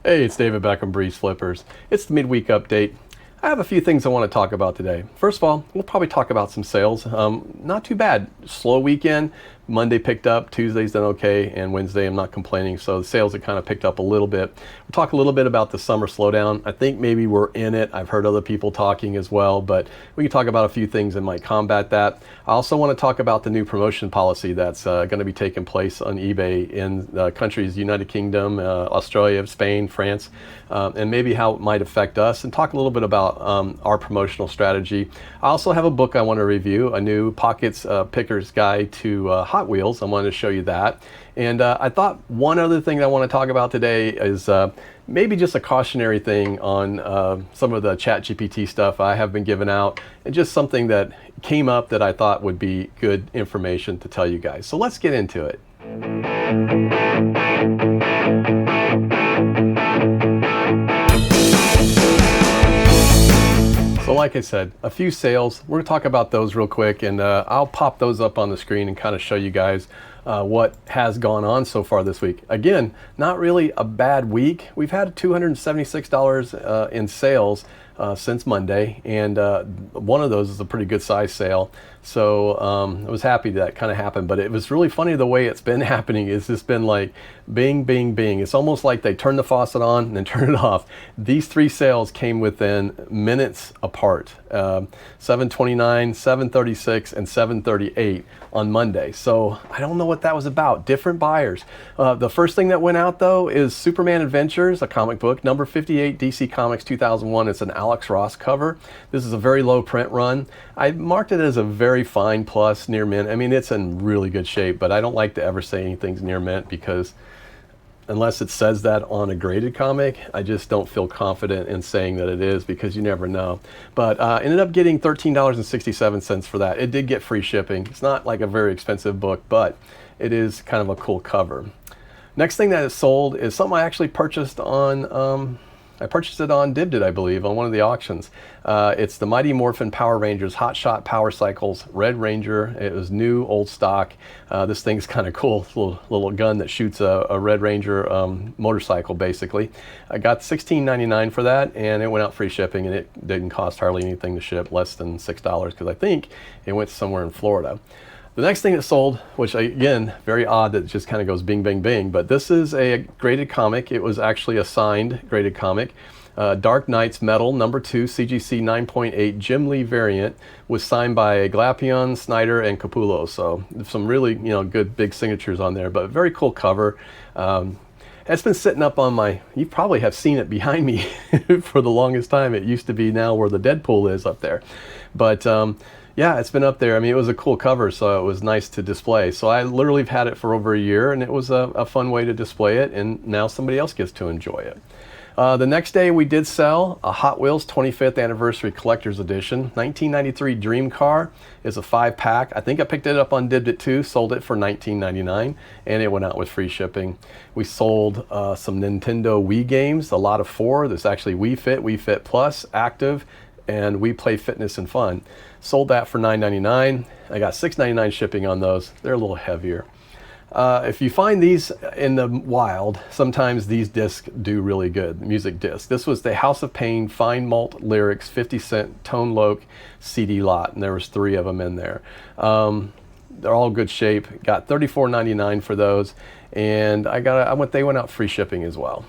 Hey, it's David back on BreezeFlippers. It's the midweek update. I have a few things I want to talk about today. First of all, we'll probably talk about some sales. Not too bad. Slow weekend. Monday picked up, Tuesday's done okay, and Wednesday I'm not complaining. So the sales have kind of picked up a little bit. We'll talk a little bit about the summer slowdown. I think maybe we're in it. I've heard other people talking as well, but we can talk about a few things that might combat that. I also want to talk about the new promotion policy that's going to be taking place on eBay in the countries United Kingdom, Australia, Spain, France, and maybe how it might affect us, and talk a little bit about our promotional strategy. I also have a book I want to review, a new Pockets Picker's Guide to Hot Wheels. I wanted to show you that. And I thought one other thing that I want to talk about today is maybe just a cautionary thing on some of the ChatGPT stuff I have been giving out, and just something that came up that I thought would be good information to tell you guys. So let's get into it. So like I said, a few sales. We're going to talk about those real quick, and I'll pop those up on the screen and kind of show you guys what has gone on so far this week. Again, not really a bad week. We've had $276 in sales since Monday, and one of those is a pretty good size sale. So I was happy that kind of happened, but it was really funny the way it's been happening. It's just been like bing, bing, bing. It's almost like they turn the faucet on and then turn it off. These three sales came within minutes apart, 7:29, 7:36, and 7:38 on Monday. So I don't know what that was about. Different buyers. The first thing that went out though is Superman Adventures, a comic book, number 58, DC Comics 2001. It's an Alex Ross cover. This is a very low print run. I marked it as a very fine plus, near mint. I mean, it's in really good shape, but I don't like to ever say anything's near mint, because unless it says that on a graded comic, I just don't feel confident in saying that it is, because you never know. But ended up getting $13.67 for that. It did get free shipping. It's not like a very expensive book, but it is kind of a cool cover. Next thing that is sold is something I actually purchased on I purchased it on Dibbed It, I believe, on one of the auctions. It's the Mighty Morphin Power Rangers Hot Shot Power Cycles Red Ranger. It was new, old stock. This thing's kind of cool. It's a little gun that shoots a Red Ranger motorcycle, basically. I got $16.99 for that, and it went out free shipping, and it didn't cost hardly anything to ship, less than $6, because I think it went somewhere in Florida. The next thing that sold, which again, very odd that it just kind of goes bing, bing, bing, but this is a graded comic. It was actually a signed graded comic. Dark Knights Metal, number 2, CGC 9.8, Jim Lee variant, was signed by Glapion, Snyder, and Capullo. So some really, good big signatures on there, but very cool cover. It's been sitting up on you probably have seen it behind me for the longest time. It used to be now where the Deadpool is up there. But yeah, it's been up there. I mean, it was a cool cover, so it was nice to display. So I literally have had it for over a year, and it was a fun way to display it, and now somebody else gets to enjoy it. The next day we did sell a Hot Wheels 25th Anniversary Collector's Edition. 1993 Dream Car is a 5-pack. I think I picked it up on Dibbed It too, sold it for $19.99, and it went out with free shipping. We sold some Nintendo Wii games, a lot of 4. There's actually Wii Fit, Wii Fit Plus, Active, and We Play Fitness and Fun. Sold that for $9.99. I got $6.99 shipping on those. They're a little heavier. If you find these in the wild, sometimes these discs do really good, music discs. This was the House of Pain Fine Malt Lyrics 50-cent Tone Loc CD lot, and there was 3 of them in there. They're all good shape. Got $34.99 for those, and they went out free shipping as well.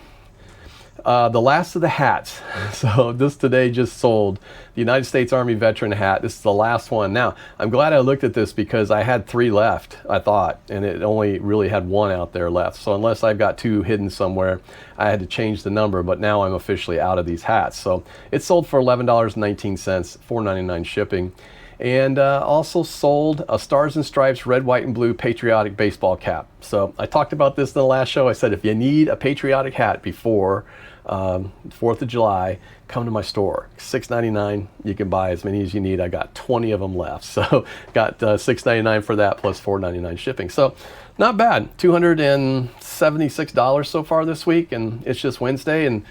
The last of the hats. So this today just sold the United States Army veteran hat. This is the last one. Now, I'm glad I looked at this, because I had 3 left, I thought, and it only really had 1 out there left. So unless I've got 2 hidden somewhere, I had to change the number, but now I'm officially out of these hats. So it sold for $11.19, $4.99 shipping. And also sold a Stars and Stripes Red, White, and Blue patriotic baseball cap. So I talked about this in the last show. I said, if you need a patriotic hat before 4th of July, come to my store. $6.99. You can buy as many as you need. I got 20 of them left. So got $6.99 for that, plus $4.99 shipping. So not bad. $276 so far this week, and it's just Wednesday, and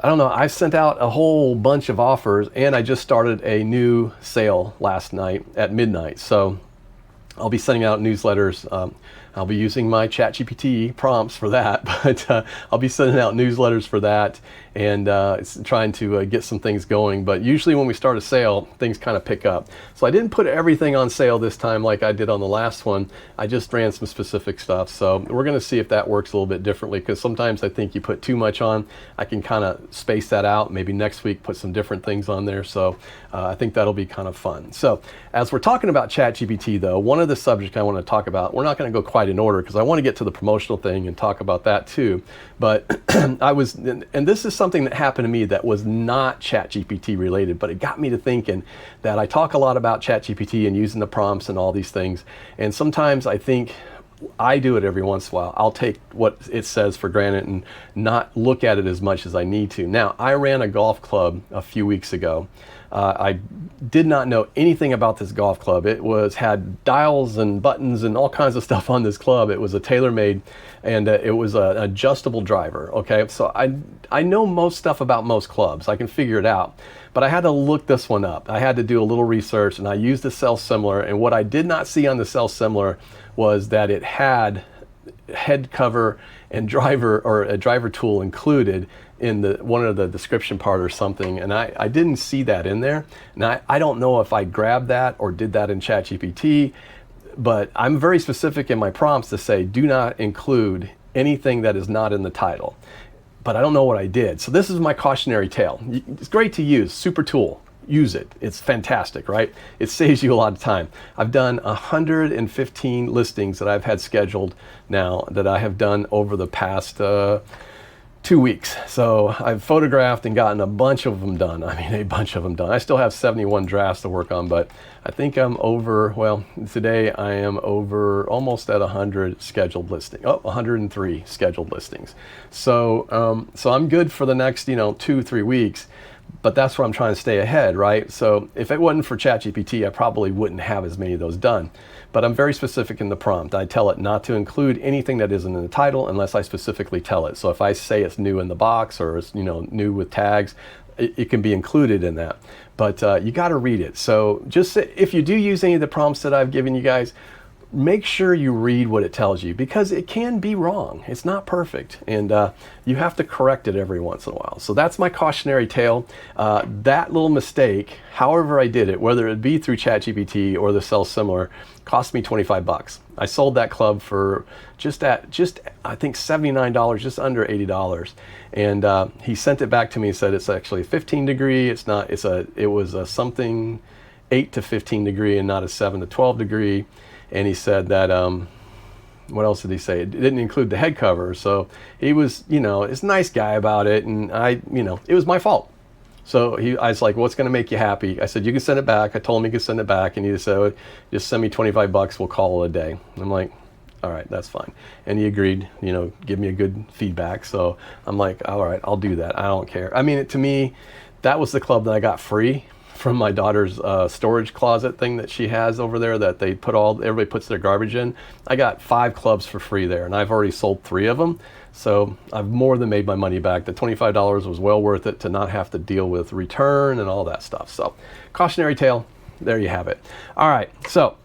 I don't know, I sent out a whole bunch of offers, and I just started a new sale last night at midnight. So I'll be sending out newsletters I'll be using my ChatGPT prompts for that, but I'll be sending out newsletters for that, and it's trying to get some things going. But usually when we start a sale, things kind of pick up. So I didn't put everything on sale this time like I did on the last one. I just ran some specific stuff. So we're going to see if that works a little bit differently, because sometimes I think you put too much on. I can kind of space that out. Maybe next week put some different things on there. So I think that'll be kind of fun. So as we're talking about ChatGPT though, one of the subjects I want to talk about, we're not going to go quite in order because I want to get to the promotional thing and talk about that too. But and this is something that happened to me that was not ChatGPT related, but it got me to thinking that I talk a lot about ChatGPT and using the prompts and all these things. And sometimes I think I do it every once in a while. I'll take what it says for granted and not look at it as much as I need to. Now, I ran a golf club a few weeks ago. I did not know anything about this golf club. It had dials and buttons and all kinds of stuff on this club. It was a tailor-made, and it was an adjustable driver. Okay, so I know most stuff about most clubs. I can figure it out, but I had to look this one up. I had to do a little research, and I used the Sell Similar. And what I did not see on the Sell Similar was that it had head cover and driver, or a driver tool included in one of the description part or something, and I didn't see that in there. And I don't know if I grabbed that or did that in ChatGPT, but I'm very specific in my prompts to say do not include anything that is not in the title. But I don't know what I did. So this is my cautionary tale. It's great to use, super tool. Use it. It's fantastic, right? It saves you a lot of time. I've done 115 listings that I've had scheduled now that I have done over the past 2 weeks. So I've photographed and gotten a bunch of them done. I mean, a bunch of them done. I still have 71 drafts to work on, but I think I'm over, well, today I am over almost at 100 scheduled listings. 103 scheduled listings. So, so I'm good for the next, 2-3 weeks. But that's where I'm trying to stay ahead, right? So if it wasn't for ChatGPT, I probably wouldn't have as many of those done. But I'm very specific in the prompt. I tell it not to include anything that isn't in the title unless I specifically tell it. So if I say it's new in the box, or it's new with tags, it can be included in that. But you got to read it. So just if you do use any of the prompts that I've given you guys, make sure you read what it tells you, because it can be wrong. It's not perfect, and you have to correct it every once in a while. So that's my cautionary tale. That little mistake, however I did it, whether it be through ChatGPT or the Sell Similar, cost me $25. I sold that club for just I think $79, just under $80. And he sent it back to me and said it's actually a 15 degree. It's not. It was a something 8 to 15 degree and not a 7 to 12 degree. And he said that, what else did he say? It didn't include the head cover. So he was, it's a nice guy about it. And it was my fault. So I was like, what's going to make you happy? I said, you can send it back. I told him he could send it back. And he said, just send me $25. We'll call it a day. And I'm like, all right, that's fine. And he agreed, give me a good feedback. So I'm like, all right, I'll do that. I don't care. I mean, to me, that was the club that I got free from my daughter's storage closet thing that she has over there that everybody puts their garbage in. I got 5 clubs for free there, and I've already sold 3 of them. So I've more than made my money back. The $25 was well worth it to not have to deal with return and all that stuff. So cautionary tale, there you have it. All right, so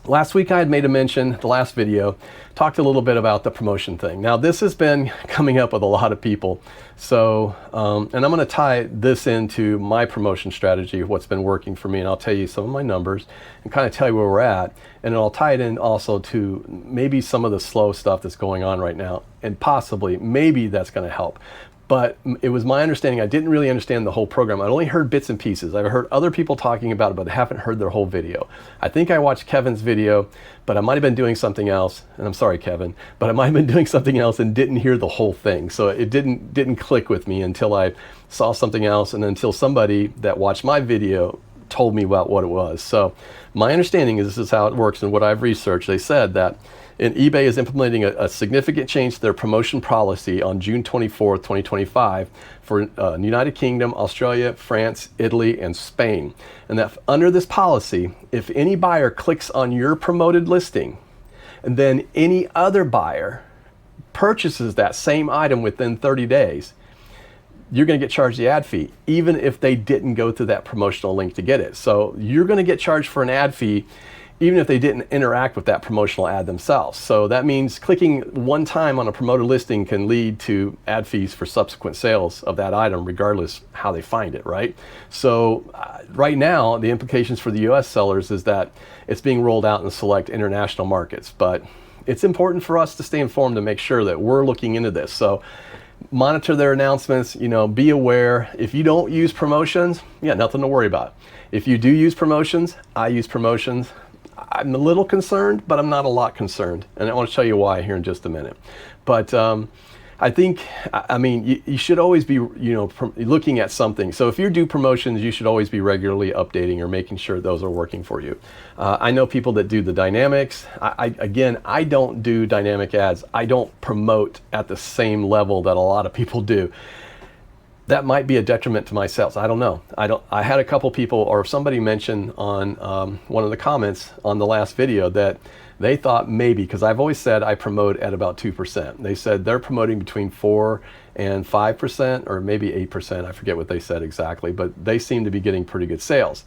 last week I had made a mention, the last video, talked a little bit about the promotion thing. Now this has been coming up with a lot of people. So, and I'm gonna tie this into my promotion strategy, what's been working for me, and I'll tell you some of my numbers and kind of tell you where we're at. And I'll tie it in also to maybe some of the slow stuff that's going on right now, and possibly, maybe that's gonna help. But it was my understanding, I didn't really understand the whole program. I'd only heard bits and pieces. I've heard other people talking about it, but I haven't heard their whole video. I think I watched Kevin's video, but I might have been doing something else. And I'm sorry, Kevin, but I might have been doing something else and didn't hear the whole thing. So it didn't click with me until I saw something else, and until somebody that watched my video told me about what it was. So my understanding is this is how it works, and what I've researched. They said that eBay is implementing a significant change to their promotion policy on June 24th, 2025 for the United Kingdom, Australia, France, Italy, and Spain. And that under this policy, if any buyer clicks on your promoted listing, and then any other buyer purchases that same item within 30 days, you're going to get charged the ad fee, even if they didn't go through that promotional link to get it. So you're going to get charged for an ad fee even if they didn't interact with that promotional ad themselves. So that means clicking one time on a promoted listing can lead to ad fees for subsequent sales of that item, regardless how they find it, right? So right now, the implications for the US sellers is that it's being rolled out in select international markets, but it's important for us to stay informed to make sure that we're looking into this. So monitor their announcements, be aware. If you don't use promotions, nothing to worry about. If you do use promotions, I use promotions. I'm a little concerned, but I'm not a lot concerned. And I want to tell you why here in just a minute. But I think, you should always be, looking at something. So if you do promotions, you should always be regularly updating or making sure those are working for you. I know people that do the dynamics. I don't do dynamic ads. I don't promote at the same level that a lot of people do. That might be a detriment to my sales. I don't know. I had a couple people, or somebody mentioned on one of the comments on the last video that they thought maybe, because I've always said I promote at about 2%. They said they're promoting between 4 and 5%, or maybe 8%. I forget what they said exactly, but they seem to be getting pretty good sales.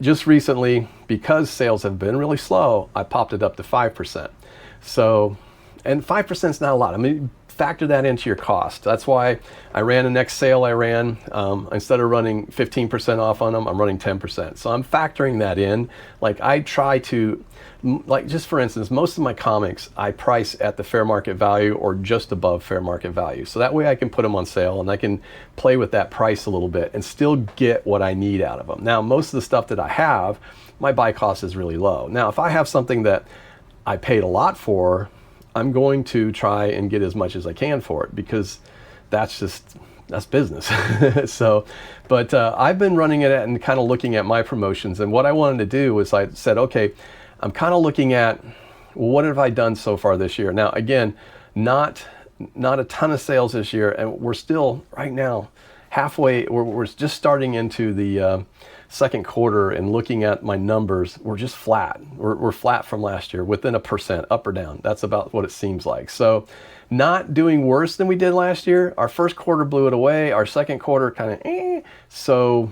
Just recently, because sales have been really slow, I popped it up to 5%. So, and 5% is not a lot. I mean, factor that into your cost. That's why I ran the next sale I ran. Instead of running 15% off on them, I'm running 10%. So I'm factoring that in. Like I try to, just for instance, most of my comics, I price at the fair market value or just above fair market value. So that way I can put them on sale and I can play with that price a little bit and still get what I need out of them. Now, most of the stuff that I have, my buy cost is really low. Now, if I have something that I paid a lot for, I'm going to try and get as much as I can for it because that's business. So, but I've been running it and kind of looking at my promotions, and what I wanted to do was I said, okay, I'm kind of looking at, well, what have I done so far this year? Now, again, not a ton of sales this year, and we're still right now halfway. We're just starting into the second quarter, and looking at my numbers, we're just flat. We're flat from last year, within 1%, up or down. That's about what it seems like. So not doing worse than we did last year. Our first quarter blew it away. Our second quarter kind of So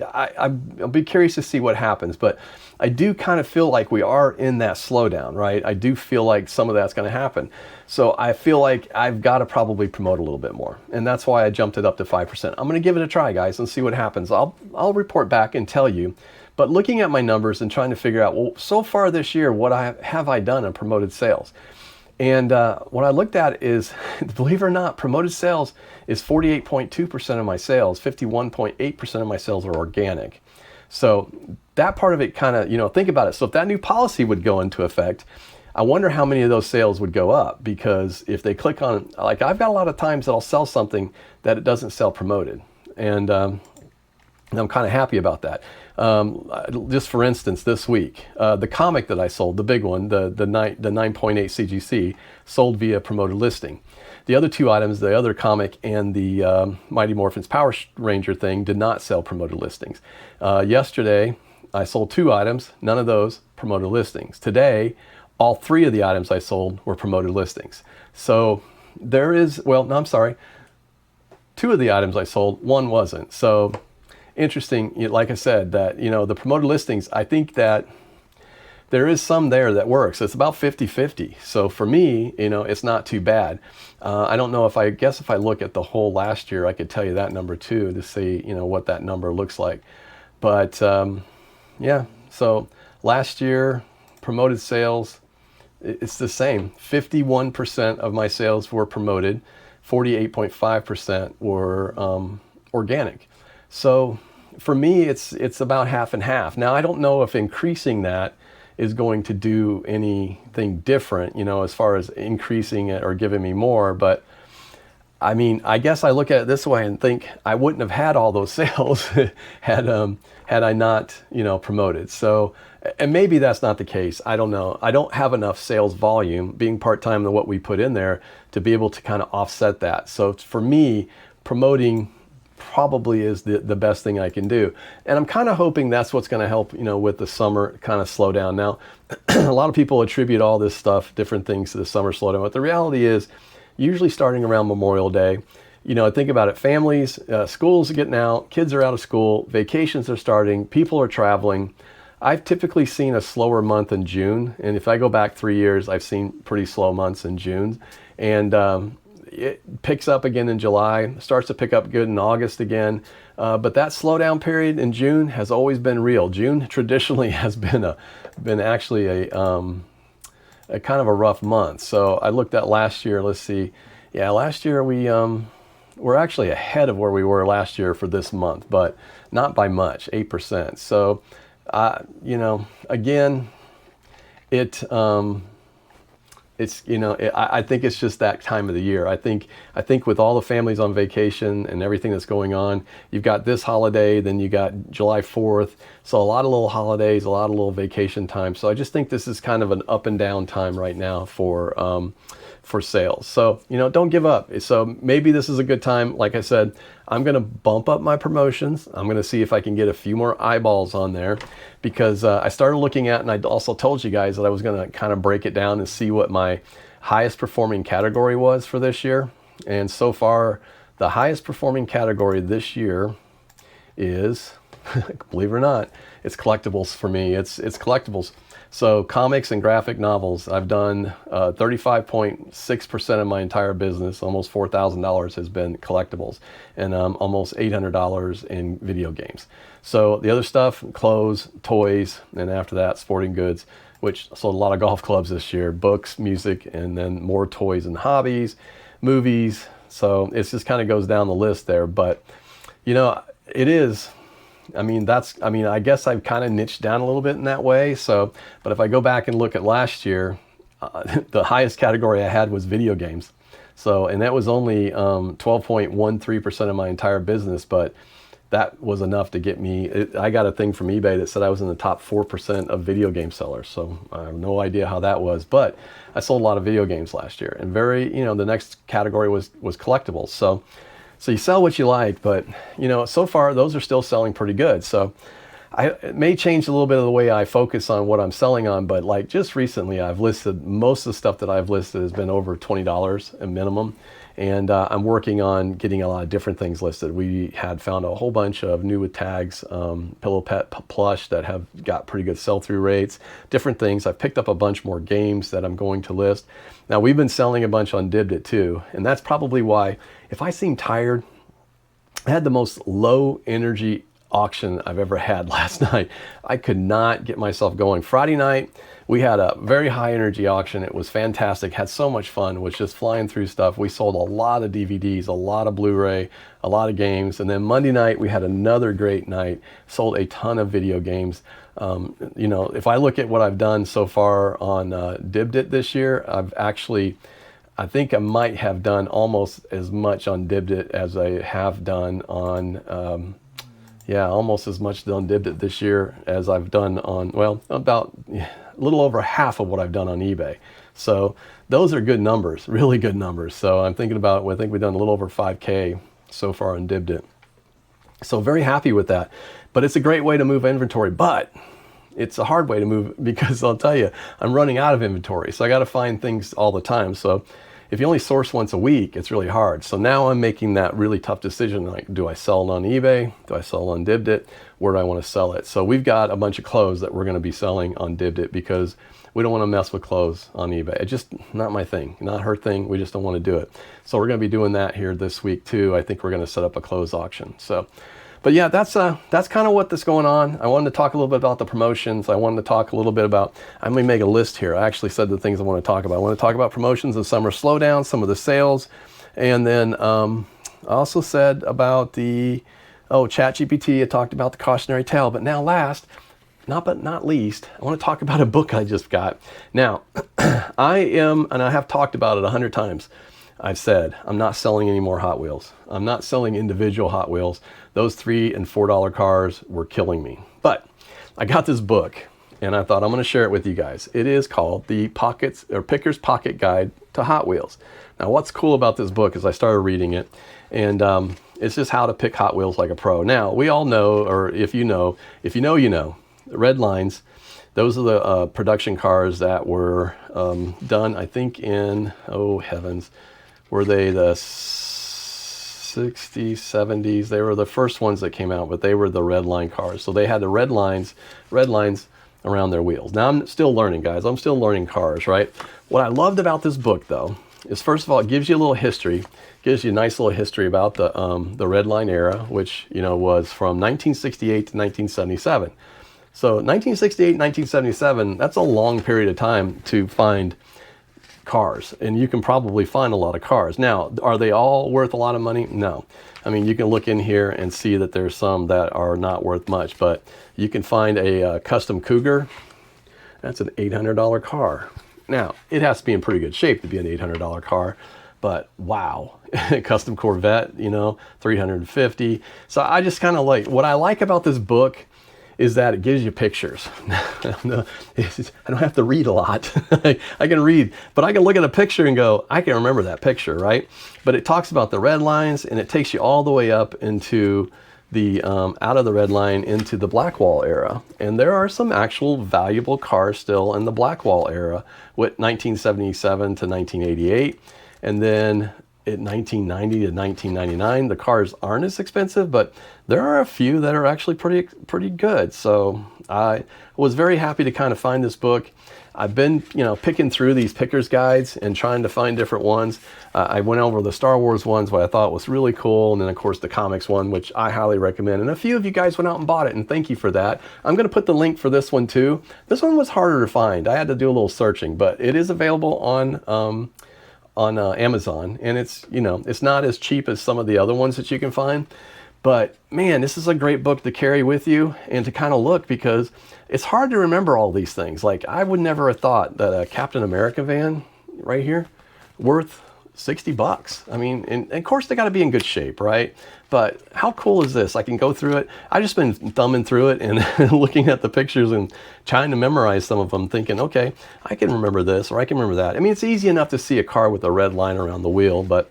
I'll be curious to see what happens, but I do kind of feel like we are in that slowdown, right? I do feel like some of that's going to happen. So I feel like I've got to probably promote a little bit more. And that's why I jumped it up to 5%. I'm going to give it a try, guys, and see what happens. I'll report back and tell you. But looking at my numbers and trying to figure out, well, so far this year, what have I done in promoted sales? And what I looked at is, believe it or not, promoted sales is 48.2% of my sales. 51.8% of my sales are organic. So that part of it kind of, think about it. So if that new policy would go into effect, I wonder how many of those sales would go up, because if they click on, like I've got a lot of times that I'll sell something that it doesn't sell promoted. And I'm kind of happy about that. Just for instance, this week, the comic that I sold, the big one, the 9.8 CGC, sold via promoted listing. The other two items, the other comic and the Mighty Morphin's Power Ranger thing, did not sell promoted listings. Yesterday, I sold 2 items, none of those promoted listings. Today, all 3 of the items I sold were promoted listings. So there is, 2 of the items I sold, 1 wasn't. So interesting, like I said, that, the promoted listings, I think that there is some there that works. It's about 50-50. So for me, it's not too bad. I don't know if I look at the whole last year, I could tell you that number too, to see, what that number looks like. But so last year, promoted sales, it's the same. 51% of my sales were promoted, 48.5% were organic. So for me, it's about half and half. Now, I don't know if increasing that is going to do anything different, as far as increasing it or giving me more. But I mean, I guess I look at it this way and think I wouldn't have had all those sales had I not, promoted. So, and maybe that's not the case. I don't know. I don't have enough sales volume, being part-time, than what we put in there to be able to kind of offset that. So for me, promoting probably is the best thing I can do. And I'm kind of hoping that's what's going to help, with the summer kind of slow down. Now, a lot of people attribute all this stuff, different things, to the summer slowdown. But the reality is, usually starting around Memorial Day, think about it, families, schools are getting out, kids are out of school, vacations are starting, people are traveling. I've typically seen a slower month in June, and if I go back 3 years, I've seen pretty slow months in June, and it picks up again in July, starts to pick up good in August again, but that slowdown period in June has always been real. June traditionally has been actually a kind of a rough month. So I looked at last year. Let's see, yeah, last year we're actually ahead of where we were last year for this month, but not by much, 8%. So, again, I think it's just that time of the year. I think with all the families on vacation and everything that's going on, you've got this holiday, then you got July 4th. So a lot of little holidays, a lot of little vacation time. So I just think this is kind of an up and down time right now for sales. So, don't give up. So maybe this is a good time. Like I said, I'm going to bump up my promotions. I'm going to see if I can get a few more eyeballs on there, because I started looking at, and I also told you guys that I was going to kind of break it down and see what my highest performing category was for this year. And so far, the highest performing category this year is, believe it or not, it's collectibles for me. It's collectibles. So comics and graphic novels, I've done 35.6% of my entire business, almost $4,000 has been collectibles, and almost $800 in video games. So the other stuff, clothes, toys, and after that, sporting goods, which sold a lot of golf clubs this year, books, music, and then more toys and hobbies, movies. So it just kind of goes down the list there. But, it is, I guess I've kind of niched down a little bit in that way. So, but if I go back and look at last year, the highest category I had was video games. So, and that was only 12.13% of my entire business, but that was enough to get me. I got a thing from eBay that said I was in the top 4% of video game sellers. So I have no idea how that was, but I sold a lot of video games last year. And the next category was collectibles. So you sell what you like, but so far those are still selling pretty good. So it may change a little bit of the way I focus on what I'm selling on, but like just recently I've listed, most of the stuff that I've listed has been over $20 a minimum. And I'm working on getting a lot of different things listed. We had found a whole bunch of new with tags, pillow pet plush that have got pretty good sell-through rates, different things. I've picked up a bunch more games that I'm going to list. Now we've been selling a bunch on Dibdit too, and that's probably why, if I seem tired, I had the most low energy auction I've ever had last night. I could not get myself going. Friday night, we had a very high energy auction. It was fantastic. Had so much fun. Was just flying through stuff. We sold a lot of DVDs, a lot of Blu-ray, a lot of games. And then Monday night, we had another great night. Sold a ton of video games. If I look at what I've done so far on Dibdit this year, I think I might have done almost as much on Dibdit as I have done on, almost as much on Dibdit this year as I've done on, about a little over half of what I've done on eBay. So those are good numbers, really good numbers. So I'm thinking about, I think we've done a little over 5K so far on Dibdit. So very happy with that. But it's a great way to move inventory, but it's a hard way to move, because I'll tell you, I'm running out of inventory. So I got to find things all the time. So if you only source once a week, it's really hard. So now I'm making that really tough decision. Like, do I sell it on eBay? Do I sell it on Dibdit? Where do I want to sell it? So we've got a bunch of clothes that we're going to be selling on Dibdit, because we don't want to mess with clothes on eBay. It's just not my thing, not her thing. We just don't want to do it. So we're going to be doing that here this week too. I think we're going to set up a clothes auction. So, but yeah, that's kind of what's going on. I wanted to talk a little bit about the promotions. I wanted to talk a little bit about, I'm going to make a list here. I actually said the things I want to talk about. I want to talk about promotions and summer slowdown, some of the sales. And then I also said about ChatGPT. I talked about the cautionary tale. But now last, not least, I want to talk about a book I just got. Now, and I have talked about it 100 times. I've said, I'm not selling any more Hot Wheels. I'm not selling individual Hot Wheels. Those $3 and $4 cars were killing me. But I got this book, and I thought I'm going to share it with you guys. It is called the Picker's Pocket Guide to Hot Wheels. Now, what's cool about this book is I started reading it, and it's just how to pick Hot Wheels like a pro. Now, we all know, or if you know, you know, the red lines, those are the production cars that were done, I think, in, oh heavens, were they the 60s, 70s? They were the first ones that came out, but they were the red line cars. So they had the red lines around their wheels. Now I'm still learning, guys. I'm still learning cars, right? What I loved about this book though is, first of all, it gives you a little history, gives you a nice little history about the red line era, which, you know, was from 1968 to 1977. So 1968, 1977, that's a long period of time to find cars, and you can probably find a lot of cars. Now, are they all worth a lot of money? No. I mean, you can look in here and see that there's some that are not worth much, but you can find a custom Cougar. That's an $800 car. Now, it has to be in pretty good shape to be an $800 car, but wow. Custom Corvette, you know, $350. So I just kind of like, what I like about this book is that it gives you pictures. I don't have to read a lot. I can read, but I can look at a picture and go, I can remember that picture, right? But it talks about the red lines, and it takes you all the way up into the, out of the red line into the Blackwall era. And there are some actual valuable cars still in the Blackwall era, with 1977 to 1988. And then in 1990 to 1999, the cars aren't as expensive, but there are a few that are actually pretty good. So I was very happy to kind of find this book. I've been, you know, picking through these picker's guides and trying to find different ones. I went over the Star Wars ones, what I thought was really cool, and then of course the comics one, which I highly recommend. And a few of you guys went out and bought it, and thank you for that. I'm going to put the link for this one too. This one was harder to find. I had to do a little searching, but it is available on Amazon, and it's, you know, it's not as cheap as some of the other ones that you can find, but man, this is a great book to carry with you and to kind of look, because it's hard to remember all these things. Like, I would never have thought that a Captain America van right here worth $60. I mean, and of course they got to be in good shape, right? But how cool is this? I can go through it. I've just been thumbing through it and looking at the pictures and trying to memorize some of them, thinking, okay, I can remember this, or I can remember that. I mean, it's easy enough to see a car with a red line around the wheel, but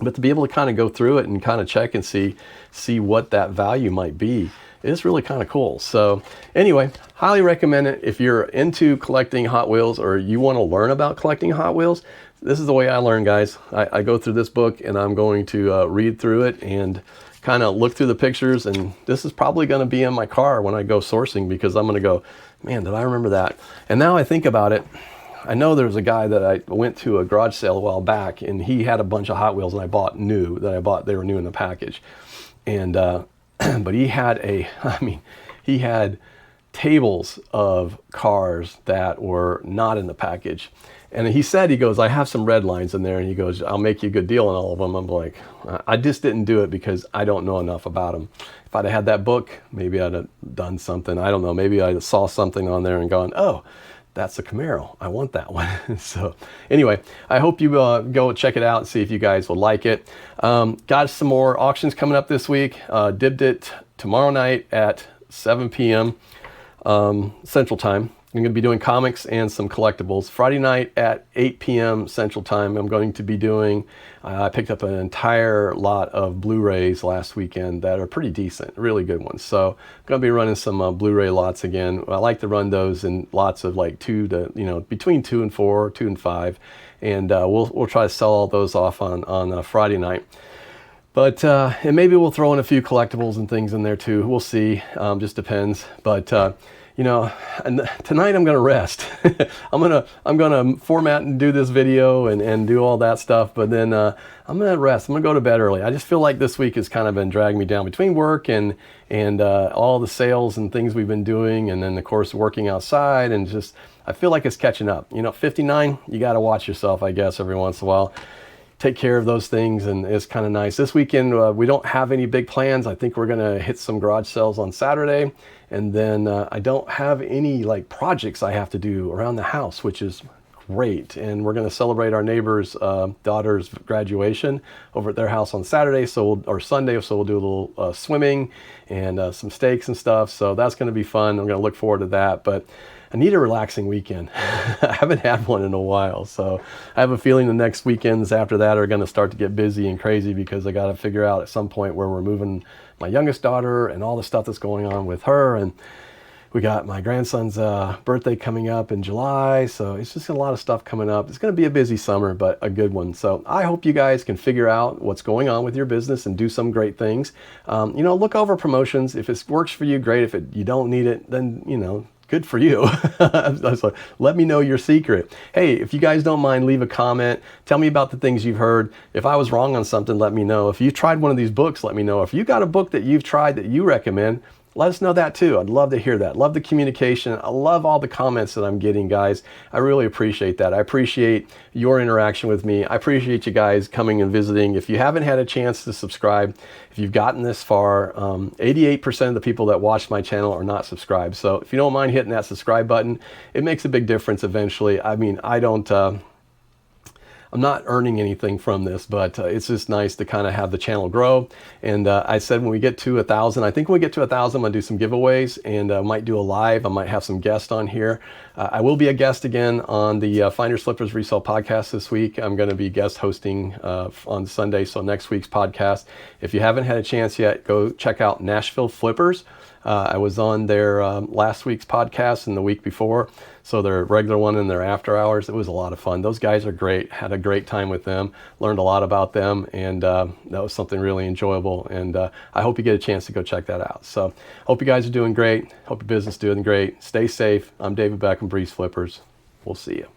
to be able to kind of go through it and kind of check and see what that value might be, it's really kind of cool. So anyway, highly recommend it if you're into collecting Hot Wheels, or you want to learn about collecting Hot Wheels. This is the way I learn, guys. I go through this book, and I'm going to read through it and kind of look through the pictures, and this is probably going to be in my car when I go sourcing, because I'm going to go, man, did I remember that? And now I think about it, I know there was a guy that I went to a garage sale a while back, and he had a bunch of Hot Wheels, and I bought new, they were new in the package. And but he had he had tables of cars that were not in the package. And he said, he goes, I have some red lines in there, and he goes, I'll make you a good deal on all of them. I'm like, I just didn't do it because I don't know enough about them. If I'd have had that book, maybe I'd have done something. I don't know. Maybe I saw something on there and gone, oh, that's a Camaro. I want that one. So anyway, I hope you go check it out and see if you guys will like it. Got some more auctions coming up this week. Dibbed it tomorrow night at 7 p.m. Central Time. I'm going to be doing comics and some collectibles. Friday night at 8 p.m. Central Time, I'm going to be doing, I picked up an entire lot of Blu-rays last weekend that are pretty decent, really good ones. So I'm going to be running some Blu-ray lots again. I like to run those in lots of like between 2 and 4, 2 and 5. And we'll try to sell all those off on Friday night. But, and maybe we'll throw in a few collectibles and things in there too. We'll see, just depends. But, you know, and tonight I'm going to rest. I'm going to format and do this video and do all that stuff. But then I'm going to rest. I'm going to go to bed early. I just feel like this week has kind of been dragging me down between work and all the sales and things we've been doing. And then of course, working outside, and just, I feel like it's catching up. You know, 59, you got to watch yourself, I guess, every once in a while. Take care of those things, and it's kind of nice. This weekend, we don't have any big plans. I think we're going to hit some garage sales on Saturday. And then I don't have any like projects I have to do around the house, which is great. And we're going to celebrate our neighbor's daughter's graduation over at their house on Saturday, or Sunday. So we'll do a little swimming and some steaks and stuff. So that's going to be fun. I'm going to look forward to that. But I need a relaxing weekend. I haven't had one in a while. So I have a feeling the next weekends after that are going to start to get busy and crazy, because I got to figure out at some point where we're moving my youngest daughter and all the stuff that's going on with her. And we got my grandson's birthday coming up in July. So it's just a lot of stuff coming up. It's going to be a busy summer, but a good one. So I hope you guys can figure out what's going on with your business and do some great things. You know, look over promotions. If it works for you, great. If you don't need it, then, you know, good for you. So let me know your secret. Hey, if you guys don't mind, leave a comment. Tell me about the things you've heard. If I was wrong on something, let me know. If you tried one of these books, let me know. If you got a book that you've tried that you recommend, let us know that too. I'd love to hear that. Love the communication. I love all the comments that I'm getting, guys. I really appreciate that. I appreciate your interaction with me. I appreciate you guys coming and visiting. If you haven't had a chance to subscribe, if you've gotten this far, 88% of the people that watch my channel are not subscribed. So if you don't mind hitting that subscribe button, it makes a big difference eventually. I mean, I'm not earning anything from this, but it's just nice to kind of have the channel grow. And I said when we get to 1,000, I think when we get to 1,000, I'm gonna do some giveaways and might do a live. I might have some guests on here. I will be a guest again on the Finders Flippers Resell podcast this week. I'm gonna be guest hosting on Sunday, so next week's podcast. If you haven't had a chance yet, go check out Nashville Flippers. I was on their last week's podcast and the week before, so their regular one and their after hours. It was a lot of fun. Those guys are great. Had a great time with them. Learned a lot about them, and that was something really enjoyable. And I hope you get a chance to go check that out. So hope you guys are doing great. Hope your business is doing great. Stay safe. I'm David Beck from BreezeFlippers. We'll see you.